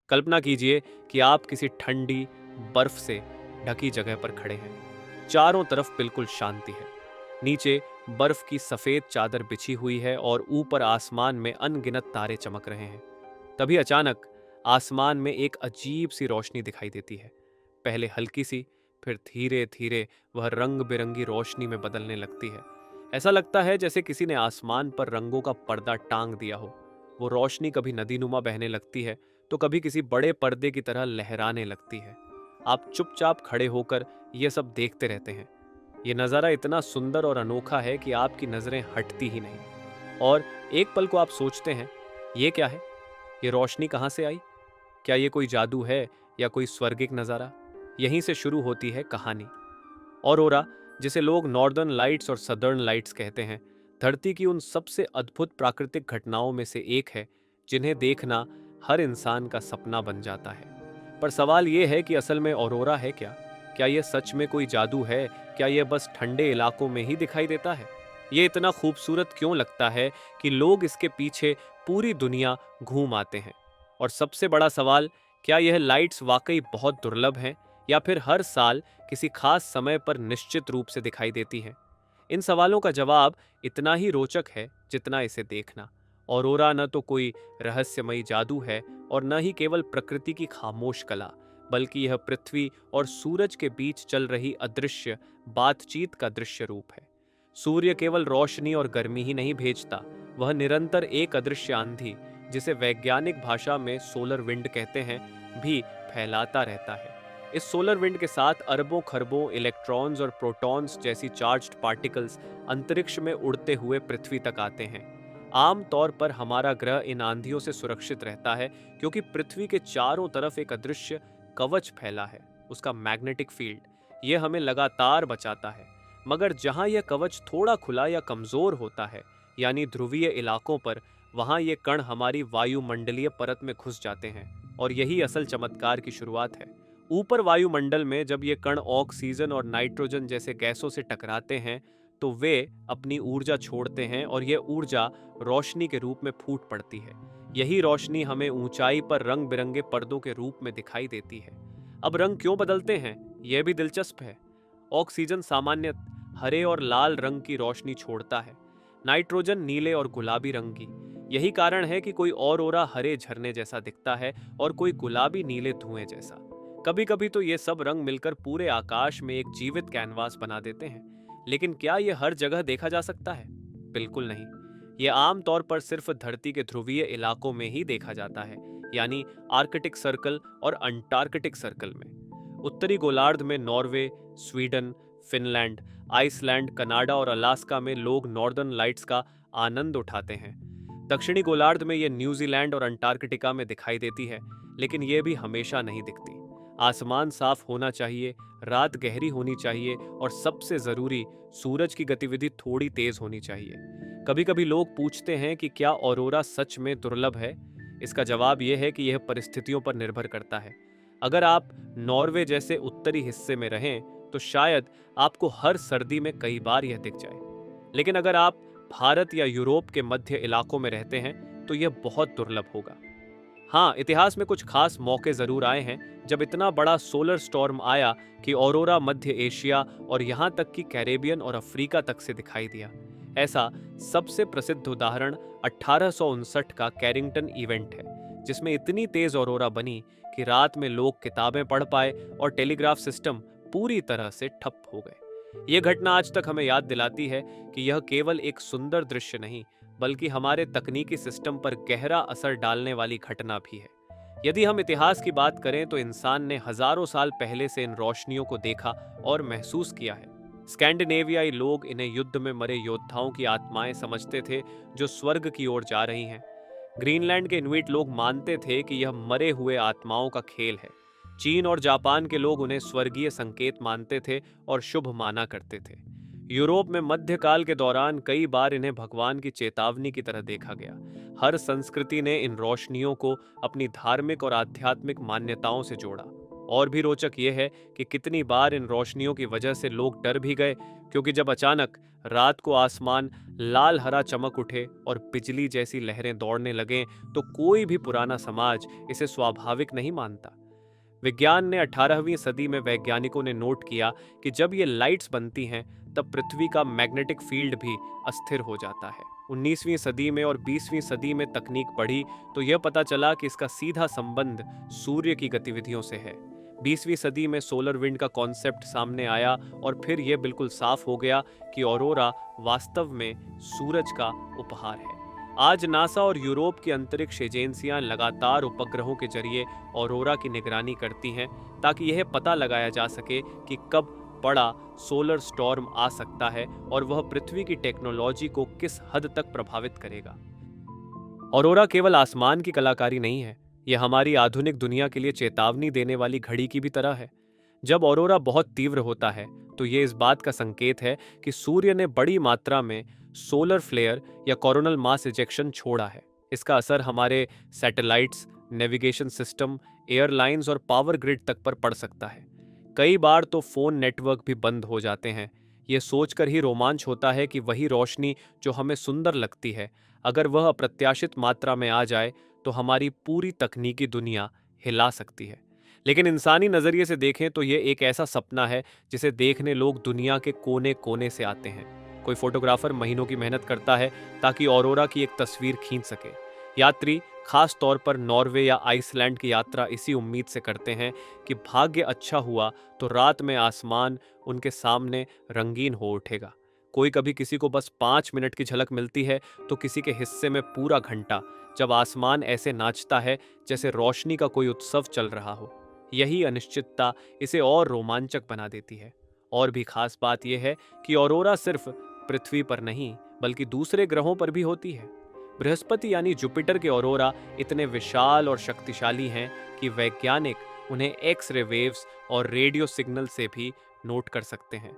कल्पना कीजिए कि आप किसी ठंडी बर्फ से ढकी जगह पर खड़े हैं। चारों तरफ बिल्कुल शांति है। नीचे बर्फ की सफेद चादर बिछी हुई है और ऊपर आसमान में अनगिनत तारे चमक रहे हैं। तभी अचानक आसमान में एक अजीब सी रोशनी दिखाई देती है। पहले हल्की सी, फिर धीरे धीरे वह रंग बिरंगी रोशनी में बदलने लगती है। ऐसा लगता है जैसे किसी ने आसमान पर रंगों का पर्दा टांग दिया हो। वो रोशनी कभी नदीनुमा बहने लगती है, तो कभी किसी बड़े पर्दे की तरह लहराने लगती है। आप चुपचाप खड़े होकर यह सब देखते रहते हैं। ये नज़ारा इतना सुंदर और अनोखा है कि आपकी नज़रें हटती ही नहीं। और एक पल को आप सोचते हैं, ये क्या है? ये रोशनी कहाँ से आई? क्या ये कोई जादू है या कोई स्वर्गिक नज़ारा? यहीं से शुरू होती है कहानी। ऑरोरा, जिसे लोग नॉर्दर्न लाइट्स और सदर्न लाइट्स कहते हैं, धरती की उन सबसे अद्भुत प्राकृतिक घटनाओं में से एक है जिन्हें देखना हर इंसान का सपना बन जाता है। पर सवाल यह है कि असल में ऑरोरा है क्या? क्या यह सच में कोई जादू है? क्या यह बस ठंडे इलाकों में ही दिखाई देता है? ये इतना खूबसूरत क्यों लगता है कि लोग इसके पीछे पूरी दुनिया घूम आते हैं? और सबसे बड़ा सवाल, क्या यह लाइट्स वाकई बहुत दुर्लभ हैं या फिर हर साल किसी खास समय पर निश्चित रूप से दिखाई देती हैं? इन सवालों का जवाब इतना ही रोचक है जितना इसे देखना। ऑरोरा न तो कोई रहस्यमयी जादू है और न ही केवल प्रकृति की खामोश कला, बल्कि यह पृथ्वी और सूरज के बीच चल रही अदृश्य बातचीत का दृश्य रूप है। सूर्य केवल रोशनी और गर्मी ही नहीं भेजता, वह निरंतर एक अदृश्य आंधी, जिसे वैज्ञानिक भाषा में सोलर विंड कहते हैं, भी फैलाता रहता है। इस सोलर विंड के साथ अरबों खरबों इलेक्ट्रॉन्स और प्रोटॉन्स जैसी चार्ज्ड पार्टिकल्स अंतरिक्ष में उड़ते हुए पृथ्वी तक आते हैं। आम तौर पर हमारा ग्रह इन आंधियों से सुरक्षित रहता है क्योंकि पृथ्वी के चारों तरफ एक अदृश्य कवच फैला है, उसका मैग्नेटिक फील्ड। यह हमें लगातार बचाता है। मगर जहां यह कवच थोड़ा खुला या कमजोर होता है, यानी ध्रुवीय इलाकों पर, वहां ये कण हमारी वायुमंडलीय परत में घुस जाते हैं और यही असल चमत्कार की शुरुआत है। ऊपर वायुमंडल में जब ये कण ऑक्सीजन और नाइट्रोजन जैसे गैसों से टकराते हैं, तो वे अपनी ऊर्जा छोड़ते हैं और यह ऊर्जा रोशनी के रूप में फूट पड़ती है। यही रोशनी हमें ऊंचाई पर रंग बिरंगे पर्दों के रूप में दिखाई देती है। अब रंग क्यों बदलते हैं, यह भी दिलचस्प है। ऑक्सीजन सामान्य हरे और लाल रंग की रोशनी छोड़ता है, नाइट्रोजन नीले और गुलाबी रंग की। यही कारण है कि कोई ऑरोरा हरे झरने जैसा दिखता है और कोई गुलाबी नीले धुएं जैसा। कभी कभी तो ये सब रंग मिलकर पूरे आकाश में एक जीवित कैनवास बना देते हैं। लेकिन क्या ये हर जगह देखा जा सकता है? बिल्कुल नहीं। यह आमतौर पर सिर्फ धरती के ध्रुवीय इलाकों में ही देखा जाता है, यानी आर्कटिक सर्कल और अंटार्कटिक सर्कल में। उत्तरी गोलार्ध में Norway, Sweden, Finland, Iceland, Canada और अलास्का में लोग नॉर्दर्न लाइट्स का आनंद उठाते हैं। दक्षिणी गोलार्ध में यह न्यूजीलैंड और अंटार्कटिका में दिखाई देती है, लेकिन यह भी हमेशा नहीं दिखती। आसमान साफ होना चाहिए, रात गहरी होनी चाहिए और सबसे जरूरी, सूरज की गतिविधि थोड़ी तेज होनी चाहिए। कभी कभी लोग पूछते हैं कि क्या ऑरोरा सच में दुर्लभ है? इसका जवाब यह है कि यह परिस्थितियों पर निर्भर करता है। अगर आप नॉर्वे जैसे उत्तरी हिस्से में रहें तो शायद आपको हर सर्दी में कई बार यह दिख जाए। लेकिन अगर आप भारत या यूरोप के मध्य इलाकों में रहते हैं तो यह बहुत दुर्लभ होगा। हाँ, इतिहास में कुछ खास मौके जरूर आए हैं जब इतना बड़ा सोलर स्टॉर्म आया कि ऑरोरा मध्य एशिया और यहाँ तक कि कैरेबियन और अफ्रीका तक से दिखाई दिया। ऐसा सबसे प्रसिद्ध उदाहरण 1859 का कैरिंगटन इवेंट है, जिसमें इतनी तेज ऑरोरा बनी कि रात में लोग किताबें पढ़ पाए और टेलीग्राफ सिस्टम पूरी तरह से ठप हो गए। यह घटना आज तक हमें याद दिलाती है कि यह केवल एक सुंदर दृश्य नहीं, बल्कि हमारे तकनीकी सिस्टम पर गहरा असर डालने वाली घटना भी है। यदि हम इतिहास की बात करें तो इंसान ने हजारों साल पहले से इन रोशनियों को देखा और महसूस किया है। स्कैंडिनेवियाई लोग इन्हें युद्ध में मरे योद्धाओं की आत्माएं समझते थे जो स्वर्ग की ओर जा रही हैं। ग्रीनलैंड के इनुइट लोग मानते थे कि यह मरे हुए आत्माओं का खेल है। चीन और जापान के लोग उन्हें स्वर्गीय संकेत मानते थे और शुभ माना करते थे। यूरोप में मध्यकाल के दौरान कई बार इन्हें भगवान की चेतावनी की तरह देखा गया। हर संस्कृति ने इन रोशनियों को अपनी धार्मिक और आध्यात्मिक मान्यताओं से जोड़ा। और भी रोचक यह है कि कितनी बार इन रोशनियों की वजह से लोग डर भी गए, क्योंकि जब अचानक रात को आसमान लाल हरा चमक उठे और बिजली जैसी लहरें दौड़ने लगें, तो कोई भी पुराना समाज इसे स्वाभाविक नहीं मानता। विज्ञान ने 18वीं सदी में वैज्ञानिकों ने नोट किया कि जब ये लाइट्स बनती हैं, तब पृथ्वी का मैग्नेटिक फील्ड भी अस्थिर हो जाता है। 19वीं सदी में और 20वीं सदी में तकनीक बढ़ी तो यह पता चला कि इसका सीधा संबंध सूर्य की गतिविधियों से है। 20वीं सदी में सोलर विंड का कॉन्सेप्ट सामने आया और फिर यह बिल्कुल साफ हो गया कि ऑरोरा वास्तव में सूरज का उपहार है। आज नासा और यूरोप की अंतरिक्ष एजेंसियां लगातार उपग्रहों के जरिए ऑरोरा की निगरानी करती हैं, ताकि यह पता लगाया जा सके कि कब बड़ा सोलर स्टॉर्म आ सकता है और वह पृथ्वी की टेक्नोलॉजी को किस हद तक प्रभावित करेगा। ऑरोरा केवल आसमान की कलाकारी नहीं है, यह हमारी आधुनिक दुनिया के लिए चेतावनी देने वाली घड़ी की भी तरह है। जब ऑरोरा बहुत तीव्र होता है तो ये इस बात का संकेत है कि सूर्य ने बड़ी मात्रा में सोलर फ्लेयर या कोरोनल मास इजेक्शन छोड़ा है। इसका असर हमारे सैटेलाइट्स, नेविगेशन सिस्टम, एयरलाइंस और पावर ग्रिड तक पर पड़ सकता है। कई बार तो फोन नेटवर्क भी बंद हो जाते हैं। ये सोचकर ही रोमांच होता है कि वही रोशनी जो हमें सुंदर लगती है, अगर वह अप्रत्याशित मात्रा में आ जाए तो हमारी पूरी तकनीकी दुनिया हिला सकती है। लेकिन इंसानी नजरिए से देखें तो यह एक ऐसा सपना है जिसे देखने लोग दुनिया के कोने कोने से आते हैं। कोई फोटोग्राफर महीनों की मेहनत करता है ताकि ऑरोरा की एक तस्वीर खींच सके। यात्री खास तौर पर नॉर्वे या आइसलैंड की यात्रा इसी उम्मीद से करते हैं कि भाग्य अच्छा हुआ तो रात में आसमान उनके सामने रंगीन हो उठेगा। कोई कभी किसी को बस 5 मिनट की झलक मिलती है तो किसी के हिस्से में पूरा घंटा, जब आसमान ऐसे नाचता है जैसे रोशनी का कोई उत्सव चल रहा हो। यही अनिश्चितता इसे और रोमांचक बना देती है। और भी खास बात यह है कि ऑरोरा सिर्फ पृथ्वी पर नहीं बल्कि दूसरे ग्रहों पर भी होती है। बृहस्पति यानी जुपिटर के ऑरोरा इतने विशाल और शक्तिशाली हैं कि वैज्ञानिक उन्हें एक्स-रे वेव्स और रेडियो सिग्नल से भी नोट कर सकते हैं।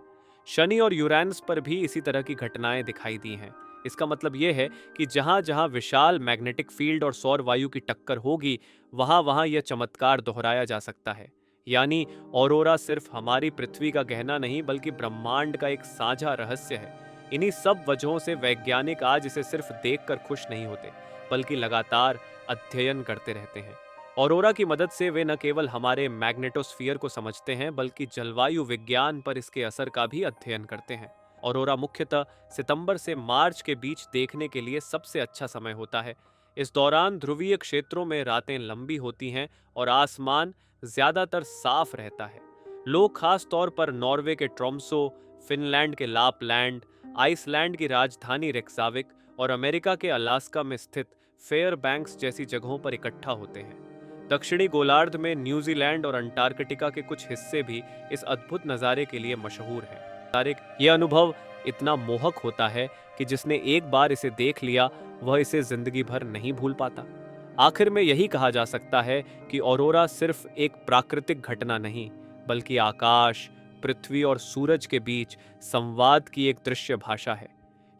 शनि और यूरेनस पर भी इसी तरह की घटनाएं दिखाई दी हैं। इसका मतलब यह है कि जहां जहां विशाल मैग्नेटिक फील्ड और सौर वायु की टक्कर होगी, वहां वहां यह चमत्कार दोहराया जा सकता है। यानी ऑरोरा सिर्फ हमारी पृथ्वी का गहना नहीं बल्कि ब्रह्मांड का एक साझा रहस्य है। इन्हीं सब वजहों से वैज्ञानिक आज इसे सिर्फ देखकर खुश नहीं होते बल्कि लगातार अध्ययन करते रहते हैं। ऑरोरा की मदद से वे न केवल हमारे मैग्नेटोस्फीयर को समझते हैं बल्कि जलवायु विज्ञान पर इसके असर का भी अध्ययन करते हैं। ऑरोरा मुख्यतः सितंबर से मार्च के बीच देखने के लिए सबसे अच्छा समय होता है। इस दौरान ध्रुवीय क्षेत्रों में रातें लंबी होती हैं और आसमान ज्यादातर साफ रहता है। लोग खास तौर पर नॉर्वे के ट्रोम्सो, फिनलैंड के लापलैंड, आइसलैंड की राजधानी रेक्साविक और अमेरिका के अलास्का में स्थित फेयरबैंक्स जैसी जगहों पर इकट्ठा होते हैं। दक्षिणी गोलार्ध में न्यूजीलैंड और अंटार्कटिका के कुछ हिस्से भी इस अद्भुत नज़ारे के लिए मशहूर हैं। यह अनुभव इतना मोहक होता है कि जिसने एक बार इसे देख लिया वह इसे जिंदगी भर नहीं भूल पाता। आखिर में यही कहा जा सकता है कि ऑरोरा सिर्फ एक प्राकृतिक घटना नहीं बल्कि आकाश, पृथ्वी और सूरज के बीच संवाद की एक दृश्य भाषा है।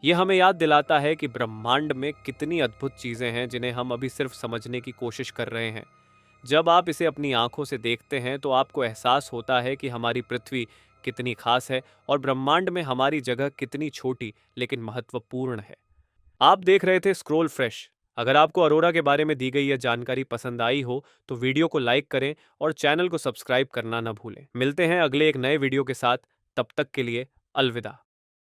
यह हमें याद दिलाता है कि ब्रह्मांड में कितनी अद्भुत चीजें हैं जिन्हें हम अभी सिर्फ समझने की कोशिश कर रहे हैं। जब आप इसे अपनी आंखों से देखते हैं तो आपको एहसास होता है कि हमारी पृथ्वी कितनी खास है और ब्रह्मांड में हमारी जगह कितनी छोटी लेकिन महत्वपूर्ण है। आप देख रहे थे स्क्रॉल फ्रेश। अगर आपको अरोरा के बारे में दी गई यह जानकारी पसंद आई हो तो वीडियो को लाइक करें और चैनल को सब्सक्राइब करना न भूलें। मिलते हैं अगले एक नए वीडियो के साथ, तब तक के लिए अलविदा।